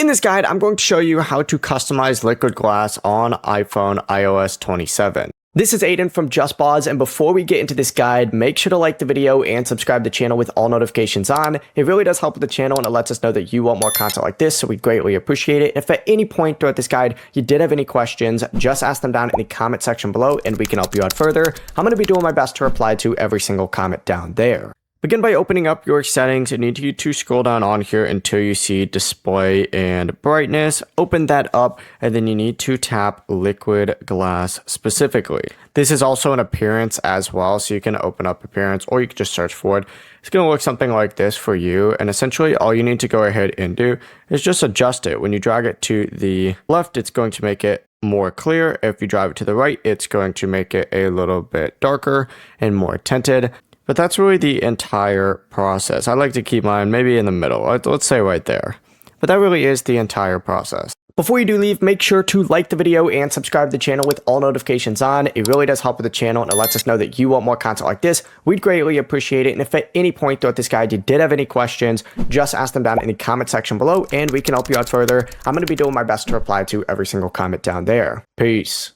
In this guide, I'm going to show you how to customize liquid glass on iPhone iOS 27. This is Aiden from JustBoz, and before we get into this guide, make sure to like the video and subscribe to the channel with all notifications on. It really does help with the channel, and it lets us know that you want more content like this, so we greatly appreciate it. If at any point throughout this guide you did have any questions, just ask them down in the comment section below, and we can help you out further. I'm going to be doing my best to reply to every single comment down there. Begin by opening up your settings. You need to scroll down on here until you see display and brightness. Open that up, and then you need to tap liquid glass specifically. This is also an appearance as well, so you can open up appearance or you can just search for it. It's going to look something like this for you, and essentially all you need to go ahead and do is just adjust it. When you drag it to the left, it's going to make it more clear. If you drive it to the right, it's going to make it a little bit darker and more tinted. But that's really the entire process. I like to keep mine maybe in the middle. Let's say right there. But that really is the entire process. Before you do leave, make sure to like the video and subscribe to the channel with all notifications on. It really does help with the channel, and it lets us know that you want more content like this. We'd greatly appreciate it. And if at any point throughout this guide you did have any questions, just ask them down in the comment section below, and we can help you out further. I'm going to be doing my best to reply to every single comment down there. Peace.